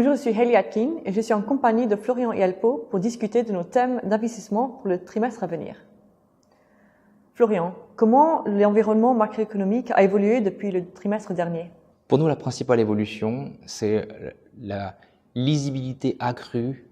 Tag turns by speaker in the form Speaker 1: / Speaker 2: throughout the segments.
Speaker 1: Bonjour, je suis Hayley Atkin et je suis en compagnie de Florian Ielpo pour discuter de nos thèmes d'investissement pour le trimestre à venir. Florian, comment l'environnement macroéconomique a évolué depuis le trimestre dernier?
Speaker 2: Pour nous, la principale évolution, c'est la lisibilité accrue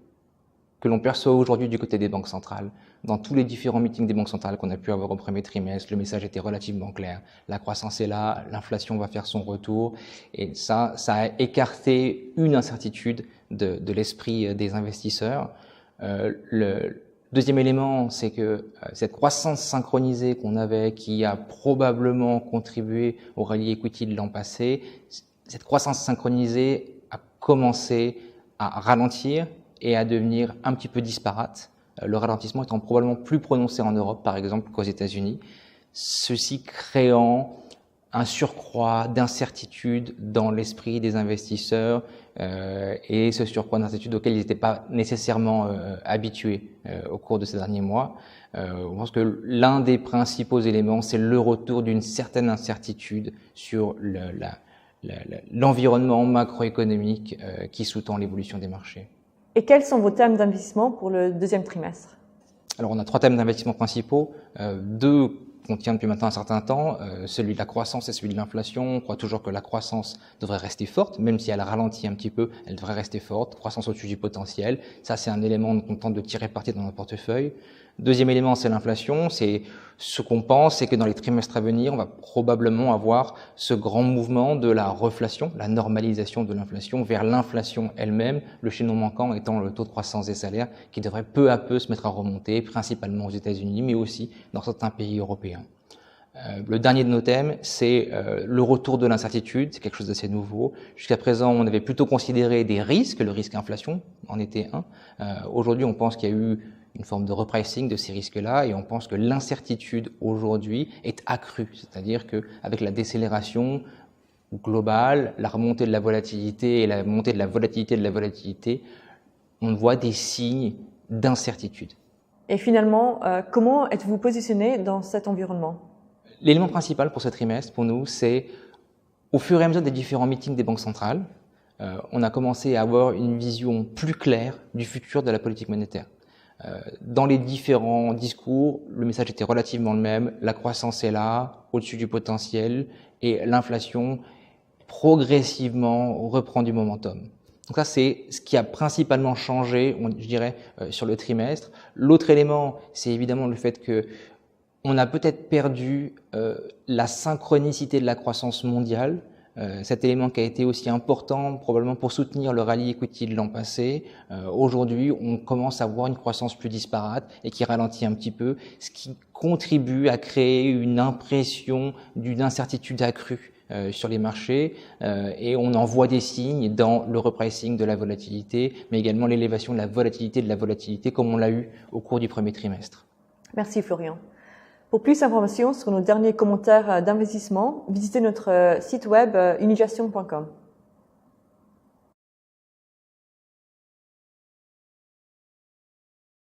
Speaker 2: que l'on perçoit aujourd'hui du côté des banques centrales. Dans tous les différents meetings des banques centrales qu'on a pu avoir au premier trimestre, le message était relativement clair. La croissance est là, l'inflation va faire son retour, et ça a écarté une incertitude de l'esprit des investisseurs. Le deuxième élément, c'est que cette croissance synchronisée qu'on avait, qui a probablement contribué au rallye equity de l'an passé, cette croissance synchronisée a commencé à ralentir et à devenir un petit peu disparate, le ralentissement étant probablement plus prononcé en Europe, par exemple, qu'aux États-Unis, ceci créant un surcroît d'incertitude dans l'esprit des investisseurs et ce surcroît d'incertitude auquel ils n'étaient pas nécessairement habitués au cours de ces derniers mois. Je pense que l'un des principaux éléments, c'est le retour d'une certaine incertitude sur l'environnement macroéconomique qui sous-tend l'évolution des marchés.
Speaker 1: Et quels sont vos thèmes d'investissement pour le deuxième trimestre?
Speaker 2: Alors, on a 3 thèmes d'investissement principaux, 2 qu'on tient depuis maintenant un certain temps, celui de la croissance et celui de l'inflation. On croit toujours que la croissance devrait rester forte, même si elle ralentit un petit peu, elle devrait rester forte, croissance au-dessus du potentiel. Ça, c'est un élément qu'on tente de tirer parti dans notre portefeuille. Deuxième élément, c'est l'inflation. C'est ce qu'on pense, c'est que dans les trimestres à venir, on va probablement avoir ce grand mouvement de la reflation, la normalisation de l'inflation vers l'inflation elle-même, le chaînon manquant étant le taux de croissance des salaires qui devrait peu à peu se mettre à remonter, principalement aux États-Unis, mais aussi dans certains pays européens. Le dernier de nos thèmes, c'est le retour de l'incertitude. C'est quelque chose d'assez nouveau. Jusqu'à présent, on avait plutôt considéré des risques, le risque inflation en était un. Aujourd'hui, on pense qu'il y a eu une forme de repricing de ces risques-là et on pense que l'incertitude aujourd'hui est accrue. C'est-à-dire qu'avec la décélération globale, la remontée de la volatilité et la montée de la volatilité, on voit des signes d'incertitude.
Speaker 1: Et finalement, comment êtes-vous positionné dans cet environnement?
Speaker 2: L'élément principal pour ce trimestre, pour nous, c'est au fur et à mesure des différents meetings des banques centrales, on a commencé à avoir une vision plus claire du futur de la politique monétaire. Dans les différents discours, le message était relativement le même. La croissance est là, au-dessus du potentiel, et l'inflation progressivement reprend du momentum. Donc ça, c'est ce qui a principalement changé, je dirais, sur le trimestre. L'autre élément, c'est évidemment le fait que on a peut-être perdu la synchronicité de la croissance mondiale. Cet élément qui a été aussi important probablement pour soutenir le rallye equity de l'an passé. Aujourd'hui, on commence à voir une croissance plus disparate et qui ralentit un petit peu, ce qui contribue à créer une impression d'une incertitude accrue sur les marchés et on en voit des signes dans le repricing de la volatilité, mais également l'élévation de la volatilité comme on l'a eu au cours du premier trimestre.
Speaker 1: Merci Florian. Pour plus d'informations sur nos derniers commentaires d'investissement, visitez notre site web unigestion.com.